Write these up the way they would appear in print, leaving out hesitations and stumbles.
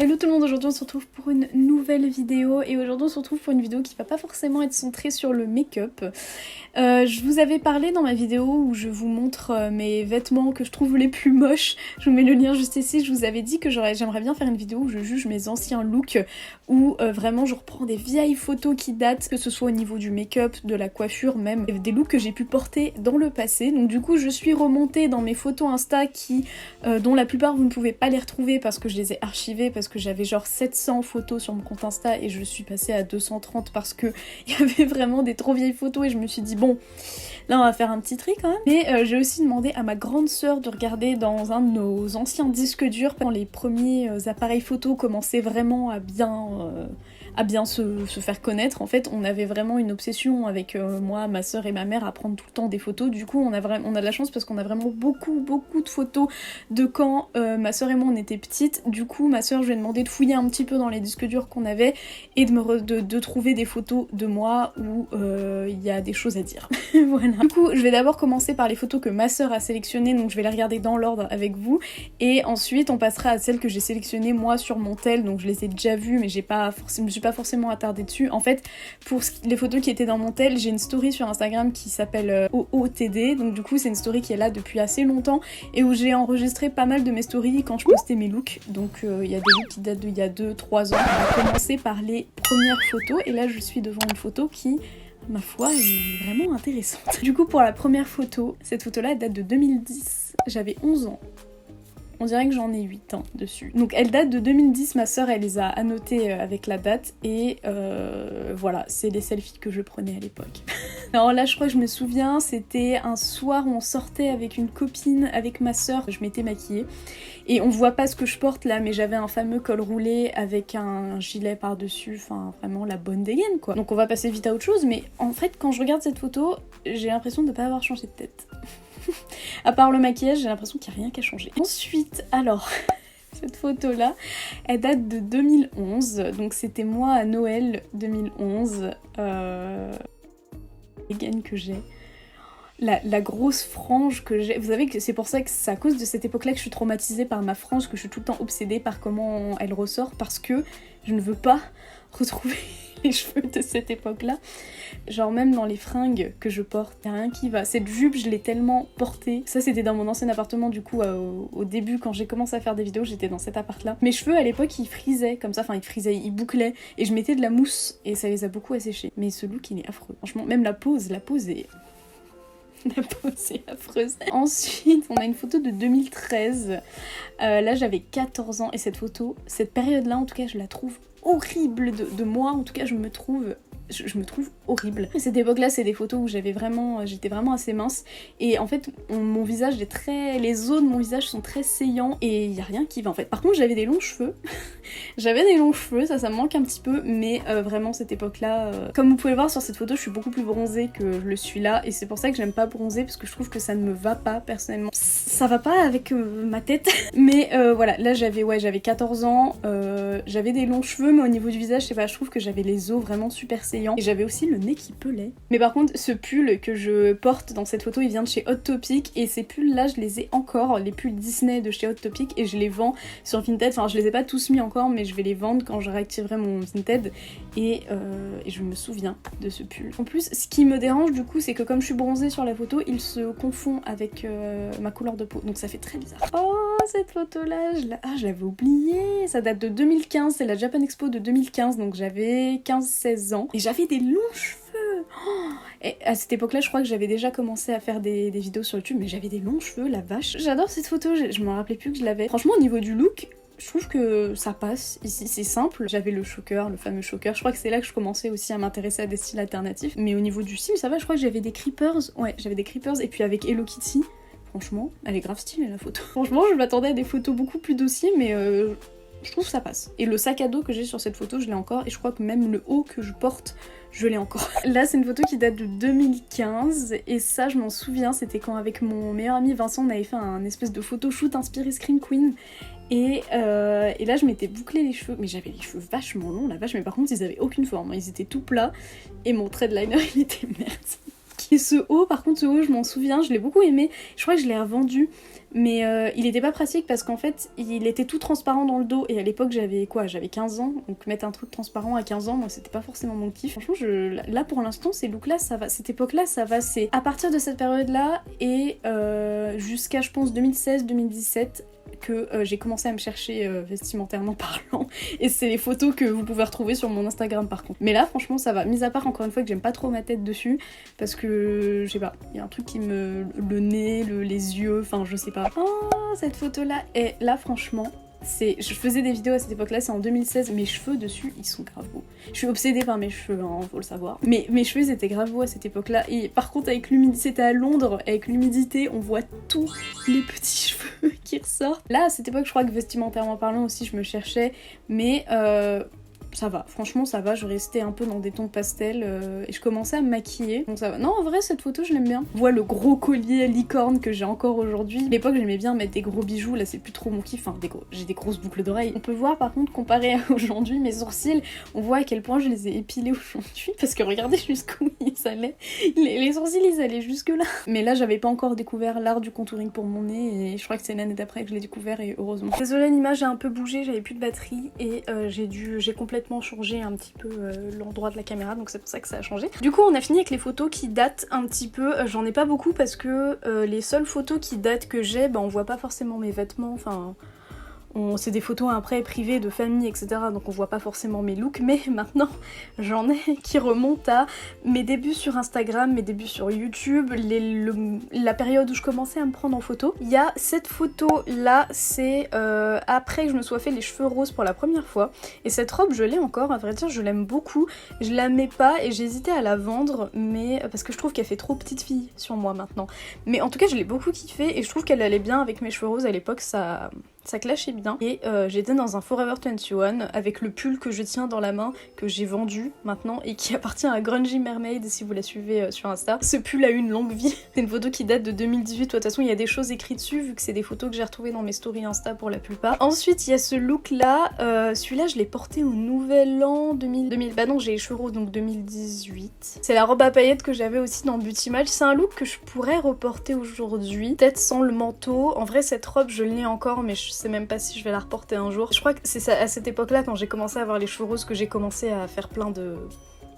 Hello tout le monde, aujourd'hui on se retrouve pour une nouvelle vidéo et aujourd'hui on se retrouve pour une vidéo qui va pas forcément être centrée sur le make-up. Je vous avais parlé dans ma vidéo où je vous montre mes vêtements que je trouve les plus moches, je vous mets le lien juste ici, je vous avais dit que j'aimerais bien faire une vidéo où je juge mes anciens looks, où vraiment je reprends des vieilles photos qui datent, que ce soit au niveau du make-up, de la coiffure, même des looks que j'ai pu porter dans le passé. Donc du coup je suis remontée dans mes photos Insta dont la plupart vous ne pouvez pas les retrouver parce que je les ai archivées, parce que j'avais genre 700 photos sur mon compte Insta et je suis passée à 230 parce que il y avait vraiment des trop vieilles photos et je me suis dit bon, là on va faire un petit tri quand même. Mais j'ai aussi demandé à ma grande sœur de regarder dans un de nos anciens disques durs quand les premiers appareils photo commençaient vraiment à bien se faire connaître. En fait, on avait vraiment une obsession avec moi, ma sœur et ma mère à prendre tout le temps des photos. Du coup, on a de la chance parce qu'on a vraiment beaucoup de photos de quand ma sœur et moi on était petites. Du coup, ma sœur, je lui ai demandé de fouiller un petit peu dans les disques durs qu'on avait et de trouver des photos de moi où il y a des choses à dire. Voilà. Du coup, je vais d'abord commencer par les photos que ma sœur a sélectionnées, donc je vais les regarder dans l'ordre avec vous. Et ensuite, on passera à celles que j'ai sélectionnées moi sur mon tel, donc je les ai déjà vues, mais je me suis pas forcément attardée dessus. En fait, pour les photos qui étaient dans mon tel, j'ai une story sur Instagram qui s'appelle OOTD, donc du coup c'est une story qui est là depuis assez longtemps et où j'ai enregistré pas mal de mes stories quand je postais mes looks. Donc il y a des looks qui datent d'il y a 2-3 ans. On va commencer par les premières photos et là je suis devant une photo qui, ma foi, est vraiment intéressante. Du coup pour la première photo, cette photo là elle date de 2010, j'avais 11 ans. On dirait que j'en ai 8 ans dessus. Donc elle date de 2010, ma sœur elle les a annotées avec la date et voilà, c'est les selfies que je prenais à l'époque. Alors là je crois que je me souviens, c'était un soir où on sortait avec une copine, avec ma sœur, je m'étais maquillée. Et on voit pas ce que je porte là, mais j'avais un fameux col roulé avec un gilet par-dessus, enfin vraiment la bonne dégaine quoi. Donc on va passer vite à autre chose, mais en fait quand je regarde cette photo, j'ai l'impression de ne pas avoir changé de tête. À part le maquillage, j'ai l'impression qu'il n'y a rien qui a changé. Ensuite, alors, cette photo-là, elle date de 2011, donc c'était moi à Noël 2011. Les gaines que j'ai. La grosse frange que j'ai. Vous savez que c'est pour ça que c'est à cause de cette époque-là que je suis traumatisée par ma frange, que je suis tout le temps obsédée par comment elle ressort, parce que je ne veux pas retrouver les cheveux de cette époque-là. Genre même dans les fringues que je porte, y'a rien qui va. Cette jupe, je l'ai tellement portée. Ça c'était dans mon ancien appartement du coup au début quand j'ai commencé à faire des vidéos, j'étais dans cet appart-là. Mes cheveux à l'époque ils frisaient comme ça, enfin ils frisaient, ils bouclaient et je mettais de la mousse et ça les a beaucoup asséchés. Mais ce look il est affreux. Franchement, même la pose est... La pose est affreuse. Ensuite, on a une photo de 2013. Là, j'avais 14 ans et cette photo, cette période-là, en tout cas, je la trouve horrible de moi. En tout cas, je me trouve horrible. Cette époque-là, c'est des photos où j'étais vraiment assez mince. Et en fait, mon visage les os de mon visage sont très saillants et il y a rien qui va en fait. Par contre, j'avais des longs cheveux. J'avais des longs cheveux, ça me manque un petit peu, mais vraiment cette époque-là... Comme vous pouvez le voir sur cette photo, je suis beaucoup plus bronzée que je le suis là, et c'est pour ça que j'aime pas bronzer, parce que je trouve que ça ne me va pas, personnellement. Ça va pas avec ma tête. Mais voilà, là j'avais 14 ans, j'avais des longs cheveux, mais au niveau du visage, je sais pas, je trouve que j'avais les os vraiment super saillants, et j'avais aussi le nez qui pelait. Mais par contre, ce pull que je porte dans cette photo, il vient de chez Hot Topic, et ces pulls-là, je les ai encore, les pulls Disney de chez Hot Topic, et je les vends sur Vinted, enfin je les ai pas tous mis encore, mais je vais les vendre quand je réactiverai mon Vinted et je me souviens de ce pull. En plus, ce qui me dérange du coup, c'est que comme je suis bronzée sur la photo, il se confond avec ma couleur de peau, donc ça fait très bizarre. Oh, cette photo-là, je l'avais oubliée. Ça date de 2015, c'est la Japan Expo de 2015, donc j'avais 15-16 ans et j'avais des longs cheveux. Oh, et à cette époque-là, je crois que j'avais déjà commencé à faire des vidéos sur YouTube, mais j'avais des longs cheveux, la vache. J'adore cette photo, je me rappelais plus que je l'avais. Franchement, au niveau du look, je trouve que ça passe, ici c'est simple. J'avais le choker, le fameux choker, je crois que c'est là que je commençais aussi à m'intéresser à des styles alternatifs. Mais au niveau du style, ça va, je crois que j'avais des creepers, ouais, j'avais des creepers, et puis avec Hello Kitty, franchement, elle est grave stylée la photo. Franchement, je m'attendais à des photos beaucoup plus dossiers, mais je trouve que ça passe. Et le sac à dos que j'ai sur cette photo, je l'ai encore, et je crois que même le haut que je porte, je l'ai encore. Là, c'est une photo qui date de 2015, et ça, je m'en souviens, c'était quand avec mon meilleur ami Vincent, on avait fait un espèce de photoshoot inspiré Scream Queen, et là, je m'étais bouclé les cheveux, mais j'avais les cheveux vachement longs, la vache, mais par contre, ils avaient aucune forme, ils étaient tout plats, et mon trait de liner, il était merdique. Et ce haut, par contre, ce haut, je m'en souviens, je l'ai beaucoup aimé. Je crois que je l'ai revendu. Mais il était pas pratique parce qu'en fait il était tout transparent dans le dos et à l'époque j'avais 15 ans, donc mettre un truc transparent à 15 ans, moi c'était pas forcément mon kiff. Franchement là pour l'instant ces looks là ça va, cette époque là ça va, c'est à partir de cette période là et jusqu'à je pense 2016-2017 que j'ai commencé à me chercher vestimentairement parlant et c'est les photos que vous pouvez retrouver sur mon Instagram par contre. Mais là franchement ça va, mis à part encore une fois que j'aime pas trop ma tête dessus parce que je sais pas, il y a un truc qui me... le nez, les yeux, enfin je sais pas. Oh cette photo là, et là franchement je faisais des vidéos à cette époque là, c'est en 2016, mes cheveux dessus ils sont grave beaux. Je suis obsédée par mes cheveux, hein, faut le savoir. Mais mes cheveux ils étaient grave beaux à cette époque là et par contre avec l'humidité, c'était à Londres, avec l'humidité on voit tous les petits cheveux qui ressortent. Là à cette époque je crois que vestimentairement parlant aussi je me cherchais, mais ça va, franchement ça va, je restais un peu dans des tons pastels et je commençais à me maquiller, donc ça va. Non en vrai cette photo je l'aime bien. On voit le gros collier licorne que j'ai encore aujourd'hui. À l'époque j'aimais bien mettre des gros bijoux, là c'est plus trop mon kiff, enfin j'ai des grosses boucles d'oreilles. On peut voir par contre comparé à aujourd'hui mes sourcils, on voit à quel point je les ai épilés aujourd'hui parce que regardez jusqu'où ils allaient. Les sourcils ils allaient jusque là. Mais là j'avais pas encore découvert l'art du contouring pour mon nez et je crois que c'est l'année d'après que je l'ai découvert et heureusement. Désolée l'image a un peu bougé, j'avais plus de batterie et j'ai complètement changé un petit peu l'endroit de la caméra, donc c'est pour ça que ça a changé. Du coup on a fini avec les photos qui datent un petit peu, j'en ai pas beaucoup parce que les seules photos qui datent que j'ai, on voit pas forcément mes vêtements, enfin c'est des photos après privées de famille etc, donc on voit pas forcément mes looks, mais maintenant j'en ai qui remontent à mes débuts sur Instagram, mes débuts sur YouTube, la période où je commençais à me prendre en photo. Il y a cette photo là, c'est après que je me sois fait les cheveux roses pour la première fois, et cette robe je l'ai encore, à vrai dire je l'aime beaucoup, je la mets pas et j'hésitais à la vendre, mais parce que je trouve qu'elle fait trop petite fille sur moi maintenant, mais en tout cas je l'ai beaucoup kiffé et je trouve qu'elle allait bien avec mes cheveux roses à l'époque, ça clashait bien. Et j'étais dans un Forever 21 avec le pull que je tiens dans la main, que j'ai vendu maintenant et qui appartient à Grungy Mermaid si vous la suivez sur Insta. Ce pull a eu une longue vie. C'est une photo qui date de 2018. De toute façon il y a des choses écrites dessus vu que c'est des photos que j'ai retrouvées dans mes stories Insta pour la plupart. Ensuite il y a ce look là, celui-là je l'ai porté au nouvel an 2000. Bah non j'ai les cheveux roses donc 2018. C'est la robe à paillettes que j'avais aussi dans Beauty Match. C'est un look que je pourrais reporter aujourd'hui, peut-être sans le manteau. En vrai cette robe je l'ai encore mais je sais même pas si je vais la reporter un jour. Je crois que c'est à cette époque là quand j'ai commencé à avoir les cheveux roses que j'ai commencé à faire plein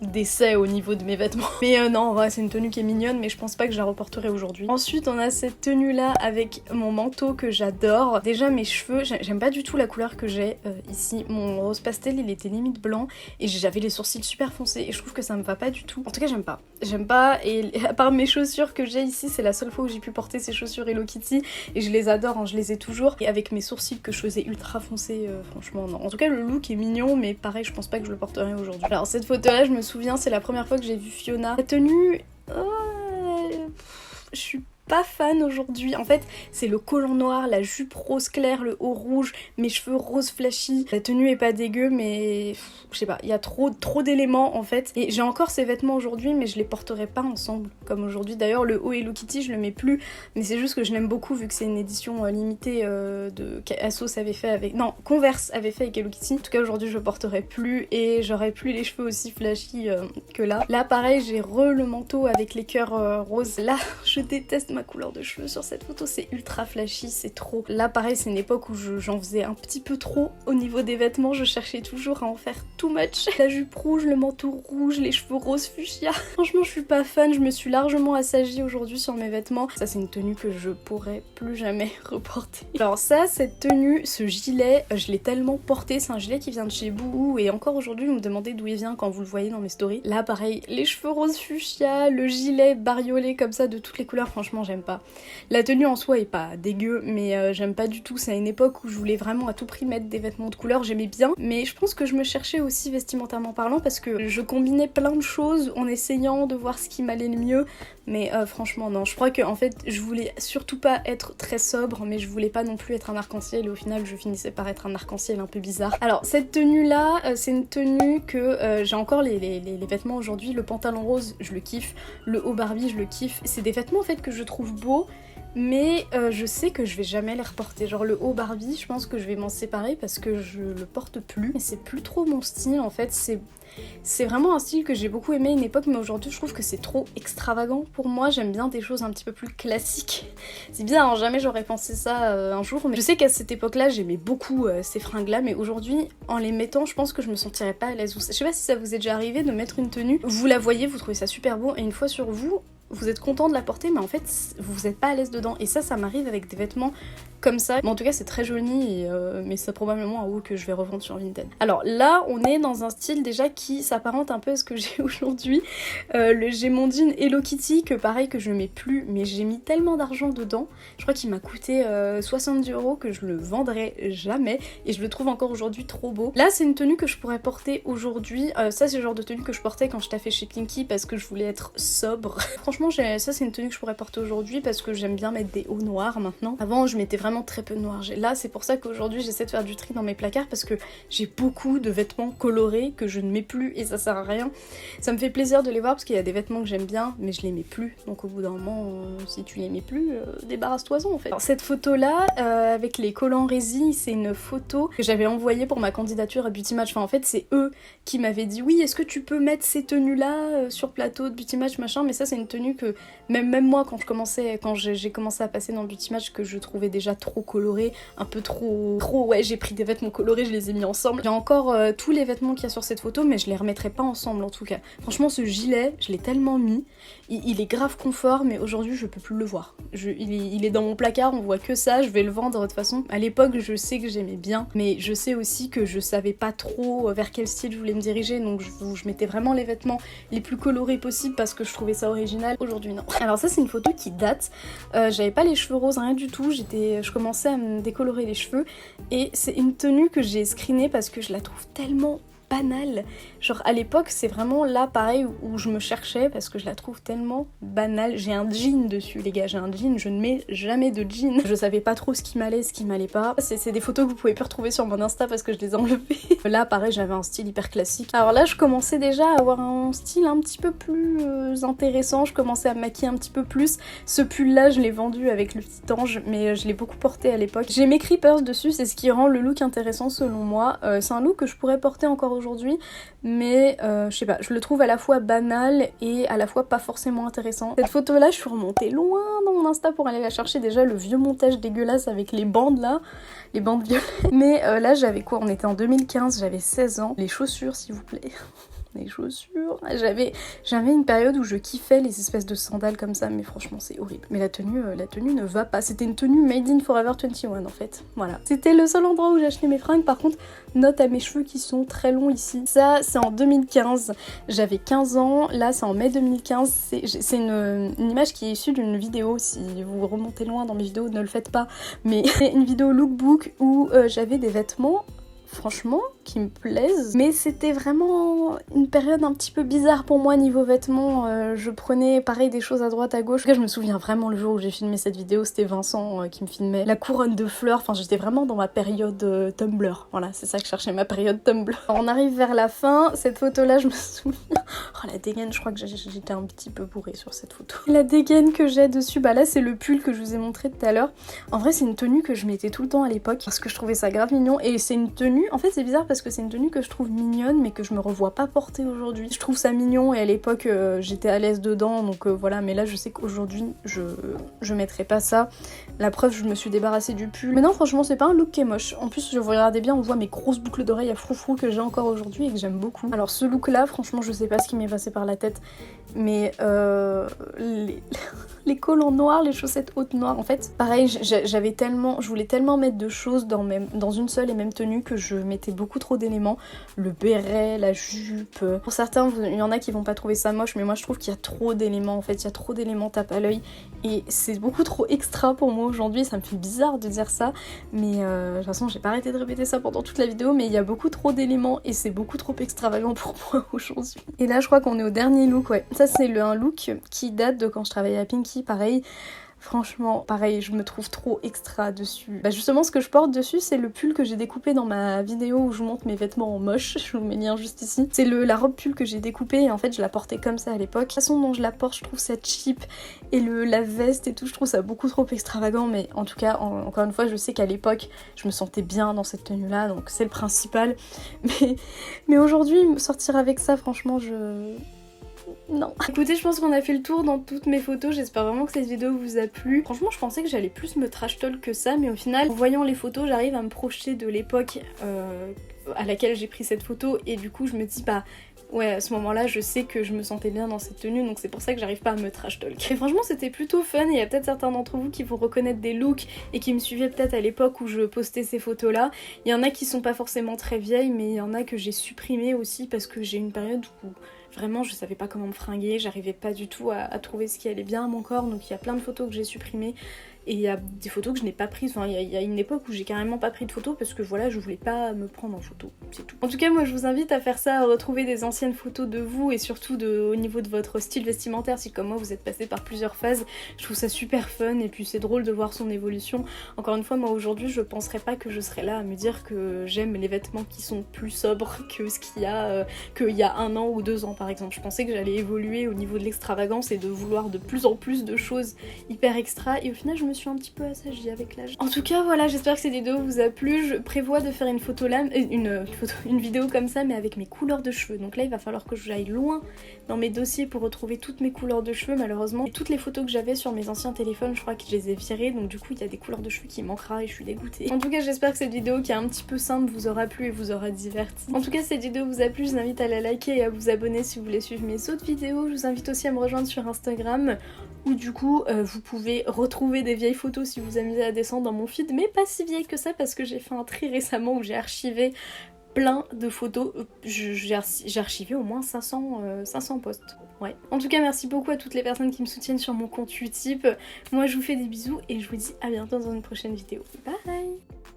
d'essais au niveau de mes vêtements. Mais non, en vrai c'est une tenue qui est mignonne mais je pense pas que je la reporterai aujourd'hui. Ensuite on a cette tenue là avec mon manteau que j'adore. Déjà mes cheveux, j'aime pas du tout la couleur que j'ai ici. Mon rose pastel il était limite blanc et j'avais les sourcils super foncés et je trouve que ça me va pas du tout. En tout cas j'aime pas et à part mes chaussures que j'ai ici, c'est la seule fois où j'ai pu porter ces chaussures Hello Kitty et je les adore, hein, je les ai toujours. Et avec mes sourcils que je faisais ultra foncés, franchement non. En tout cas le look est mignon mais pareil je pense pas que je le porterai aujourd'hui. Alors cette photo là je me souviens, c'est la première fois que j'ai vu Fiona. La tenue, je suis pas fan aujourd'hui. En fait, c'est le collant noir, la jupe rose clair, le haut rouge, mes cheveux rose flashy. La tenue est pas dégueu, mais je sais pas, il y a trop d'éléments en fait. Et j'ai encore ces vêtements aujourd'hui, mais je les porterai pas ensemble comme aujourd'hui. D'ailleurs, le haut Hello Kitty, je le mets plus, mais c'est juste que je l'aime beaucoup vu que c'est une édition limitée de qu'Asos avait fait avec. Non, Converse avait fait avec Hello Kitty. En tout cas, aujourd'hui, je porterai plus et j'aurai plus les cheveux aussi flashy que là. Là, pareil, j'ai le manteau avec les cœurs roses. Là, je déteste ma couleur de cheveux sur cette photo, c'est ultra flashy, c'est trop. Là pareil c'est une époque où j'en faisais un petit peu trop au niveau des vêtements, je cherchais toujours à en faire too much. La jupe rouge, le manteau rouge, les cheveux roses fuchsia. Franchement je suis pas fan, je me suis largement assagie aujourd'hui sur mes vêtements. Ça c'est une tenue que je pourrais plus jamais reporter. Alors ça, cette tenue, ce gilet, je l'ai tellement porté, c'est un gilet qui vient de chez Boohoo et encore aujourd'hui vous me demandez d'où il vient quand vous le voyez dans mes stories. Là pareil, les cheveux roses fuchsia, le gilet bariolé comme ça de toutes les couleurs, franchement j'aime pas. La tenue en soi est pas dégueu mais j'aime pas du tout, c'est à une époque où je voulais vraiment à tout prix mettre des vêtements de couleur, j'aimais bien mais je pense que je me cherchais aussi vestimentairement parlant parce que je combinais plein de choses en essayant de voir ce qui m'allait le mieux mais franchement non, je crois que en fait je voulais surtout pas être très sobre mais je voulais pas non plus être un arc-en-ciel et au final je finissais par être un arc-en-ciel un peu bizarre. Alors cette tenue là c'est une tenue que j'ai encore les vêtements aujourd'hui, le pantalon rose je le kiffe, le haut Barbie je le kiffe, c'est des vêtements en fait que je trouve beaux mais je sais que je vais jamais les reporter. Genre le haut Barbie, je pense que je vais m'en séparer parce que je le porte plus. Mais c'est plus trop mon style en fait, c'est vraiment un style que j'ai beaucoup aimé à une époque, mais aujourd'hui je trouve que c'est trop extravagant pour moi. J'aime bien des choses un petit peu plus classiques. C'est bizarre, hein, jamais j'aurais pensé ça un jour, mais je sais qu'à cette époque-là j'aimais beaucoup ces fringues-là, mais aujourd'hui en les mettant, je pense que je me sentirais pas à l'aise. Je sais pas si ça vous est déjà arrivé de mettre une tenue, vous la voyez, vous trouvez ça super beau, et une fois sur vous, vous êtes content de la porter, mais en fait vous êtes pas à l'aise dedans. Et ça m'arrive avec des vêtements comme ça. Mais en tout cas c'est très joli, mais c'est probablement un haut que je vais revendre sur Vinted. Alors là on est dans un style déjà qui s'apparente un peu à ce que j'ai aujourd'hui. J'ai mon jean Hello Kitty que pareil que je mets plus, mais j'ai mis tellement d'argent dedans. Je crois qu'il m'a coûté 70 € que je le vendrai jamais, et je le trouve encore aujourd'hui trop beau. Là c'est une tenue que je pourrais porter aujourd'hui. Ça c'est le genre de tenue que je portais quand je taffais chez Pinky parce que je voulais être sobre. Franchement ça c'est une tenue que je pourrais porter aujourd'hui parce que j'aime bien mettre des hauts noirs maintenant. Avant je mettais vraiment très peu de noir. Là c'est pour ça qu'aujourd'hui j'essaie de faire du tri dans mes placards parce que j'ai beaucoup de vêtements colorés que je ne mets plus et ça sert à rien. Ça me fait plaisir de les voir parce qu'il y a des vêtements que j'aime bien mais je les mets plus. Donc au bout d'un moment si tu les mets plus, débarrasse-toi-en en fait. Alors, cette photo là avec les collants résine, c'est une photo que j'avais envoyée pour ma candidature à Beauty Match. Enfin en fait c'est eux qui m'avaient dit oui est-ce que tu peux mettre ces tenues là sur plateau de Beauty Match machin, mais ça c'est une tenue que même moi quand j'ai commencé à passer dans Beauty Match que je trouvais déjà trop coloré, un peu trop ouais, j'ai pris des vêtements colorés, je les ai mis ensemble. J'ai encore tous les vêtements qu'il y a sur cette photo mais je les remettrai pas ensemble en tout cas. Franchement ce gilet, je l'ai tellement mis, il est grave confort mais aujourd'hui je peux plus le voir. Il est dans mon placard, on voit que ça, je vais le vendre de toute façon. À l'époque je sais que j'aimais bien, mais je sais aussi que je savais pas trop vers quel style je voulais me diriger, donc je mettais vraiment les vêtements les plus colorés possibles parce que je trouvais ça original. Aujourd'hui non. Alors ça c'est une photo qui date, j'avais pas les cheveux roses, rien du tout, je commençais à me décolorer les cheveux et c'est une tenue que j'ai screenée parce que je la trouve tellement banale. Genre à l'époque c'est vraiment là pareil où je me cherchais parce que je la trouve tellement banale. J'ai un jean dessus les gars, j'ai un jean, je ne mets jamais de jean. Je savais pas trop ce qui m'allait pas. C'est des photos que vous pouvez plus retrouver sur mon Insta parce que je les ai enlevées. Là pareil j'avais un style hyper classique. Alors là je commençais déjà à avoir un style un petit peu plus intéressant, je commençais à me maquiller un petit peu plus. Ce pull là je l'ai vendu avec le petit ange mais je l'ai beaucoup porté à l'époque. J'ai mes creepers dessus, c'est ce qui rend le look intéressant selon moi. C'est un look que je pourrais porter encore aujourd'hui mais je sais pas, je le trouve à la fois banal et à la fois pas forcément intéressant. Cette photo là je suis remontée loin dans mon Insta pour aller la chercher, déjà le vieux montage dégueulasse avec les bandes là, les bandes violettes. Mais là j'avais quoi, on était en 2015, j'avais 16 ans. Les chaussures s'il vous plaît. Les chaussures. J'avais une période où je kiffais les espèces de sandales comme ça, mais franchement c'est horrible. Mais la tenue ne va pas. C'était une tenue made in Forever 21 en fait. Voilà. C'était le seul endroit où j'ai acheté mes fringues. Par contre, note à mes cheveux qui sont très longs ici. Ça c'est en 2015. J'avais 15 ans. Là c'est en mai 2015. C'est une image qui est issue d'une vidéo. Si vous remontez loin dans mes vidéos, ne le faites pas. Mais c'est une vidéo lookbook où j'avais des vêtements franchement qui me plaisent, mais c'était vraiment une période un petit peu bizarre pour moi niveau vêtements. Je prenais pareil des choses à droite à gauche. En tout cas, je me souviens vraiment le jour où j'ai filmé cette vidéo, c'était Vincent qui me filmait. La couronne de fleurs, enfin j'étais vraiment dans ma période Tumblr. Voilà, c'est ça que je cherchais, ma période Tumblr. Alors, on arrive vers la fin, cette photo là je me souviens, oh la dégaine, je crois que j'étais un petit peu bourrée sur cette photo. La dégaine que j'ai dessus, bah là c'est le pull que je vous ai montré tout à l'heure. En vrai c'est une tenue que je mettais tout le temps à l'époque parce que je trouvais ça grave mignon, et c'est une tenue, en fait c'est bizarre parce que c'est une tenue que je trouve mignonne mais que je me revois pas porter aujourd'hui. Je trouve ça mignon et à l'époque j'étais à l'aise dedans, donc voilà, mais là je sais qu'aujourd'hui je mettrai pas ça. La preuve, je me suis débarrassée du pull. Mais non franchement c'est pas un look qui est moche. En plus je vous regardez bien, on voit mes grosses boucles d'oreilles à froufrou que j'ai encore aujourd'hui et que j'aime beaucoup. Alors ce look là franchement je sais pas ce qui m'est passé par la tête, mais les collants noirs, les chaussettes hautes noires, en fait pareil je voulais tellement mettre de choses dans une seule et même tenue que je mettais beaucoup trop d'éléments. Le béret, la jupe. Pour certains, il y en a qui vont pas trouver ça moche, mais moi je trouve qu'il y a trop d'éléments en fait, il y a trop d'éléments tape à l'œil et c'est beaucoup trop extra pour moi aujourd'hui. Ça me fait bizarre de dire ça, mais de toute façon j'ai pas arrêté de répéter ça pendant toute la vidéo, mais il y a beaucoup trop d'éléments et c'est beaucoup trop extravagant pour moi aujourd'hui. Et là je crois qu'on est au dernier look, ouais. Ça c'est un look qui date de quand je travaillais à Pinky, pareil. Franchement, pareil, je me trouve trop extra dessus. Bah justement, ce que je porte dessus, c'est le pull que j'ai découpé dans ma vidéo où je vous montre mes vêtements en moche. Je vous mets le lien juste ici. C'est la robe pull que j'ai découpée et en fait, je la portais comme ça à l'époque. La façon dont je la porte, je trouve ça cheap. Et la veste et tout, je trouve ça beaucoup trop extravagant. Mais en tout cas, encore une fois, je sais qu'à l'époque, je me sentais bien dans cette tenue-là. Donc c'est le principal. Mais aujourd'hui, sortir avec ça, franchement, non. Écoutez, je pense qu'on a fait le tour dans toutes mes photos, j'espère vraiment que cette vidéo vous a plu. Franchement, je pensais que j'allais plus me trash talk que ça, mais au final, en voyant les photos, j'arrive à me projeter de l'époque à laquelle j'ai pris cette photo, et du coup, je me dis, bah ouais, à ce moment-là, je sais que je me sentais bien dans cette tenue, donc c'est pour ça que j'arrive pas à me trash talk. Et franchement, c'était plutôt fun, et il y a peut-être certains d'entre vous qui vont reconnaître des looks et qui me suivaient peut-être à l'époque où je postais ces photos-là. Il y en a qui sont pas forcément très vieilles, mais il y en a que j'ai supprimées aussi parce que j'ai une période où vraiment je savais pas comment me fringuer, j'arrivais pas du tout à trouver ce qui allait bien à mon corps, donc il y a plein de photos que j'ai supprimées. Et il y a des photos que je n'ai pas prises, enfin il y a une époque où j'ai carrément pas pris de photos parce que voilà, je voulais pas me prendre en photo, c'est tout. En tout cas, moi je vous invite à faire ça, à retrouver des anciennes photos de vous et surtout au niveau de votre style vestimentaire, si comme moi vous êtes passé par plusieurs phases. Je trouve ça super fun et puis c'est drôle de voir son évolution. Encore une fois, moi aujourd'hui je penserais pas que je serais là à me dire que j'aime les vêtements qui sont plus sobres que ce qu'il y a 1 an ou 2 ans par exemple. Je pensais que j'allais évoluer au niveau de l'extravagance et de vouloir de plus en plus de choses hyper extra, et au final je me suis un petit peu assagie avec l'âge. En tout cas voilà, j'espère que cette vidéo vous a plu. Je prévois de faire une photo là, une vidéo comme ça mais avec mes couleurs de cheveux. Donc là il va falloir que j'aille loin dans mes dossiers pour retrouver toutes mes couleurs de cheveux malheureusement. Et toutes les photos que j'avais sur mes anciens téléphones, je crois que je les ai virées, donc du coup il y a des couleurs de cheveux qui manquera et je suis dégoûtée. En tout cas j'espère que cette vidéo qui est un petit peu simple vous aura plu et vous aura diverti. En tout cas si cette vidéo vous a plu, je vous invite à la liker et à vous abonner si vous voulez suivre mes autres vidéos. Je vous invite aussi à me rejoindre sur Instagram où du coup vous pouvez retrouver des vieilles photos si vous vous amusez à descendre dans mon feed, mais pas si vieilles que ça parce que j'ai fait un tri récemment où j'ai archivé plein de photos. J'ai archivé au moins 500 posts. Ouais. En tout cas, merci beaucoup à toutes les personnes qui me soutiennent sur mon compte Utip. Moi, je vous fais des bisous et je vous dis à bientôt dans une prochaine vidéo. Bye!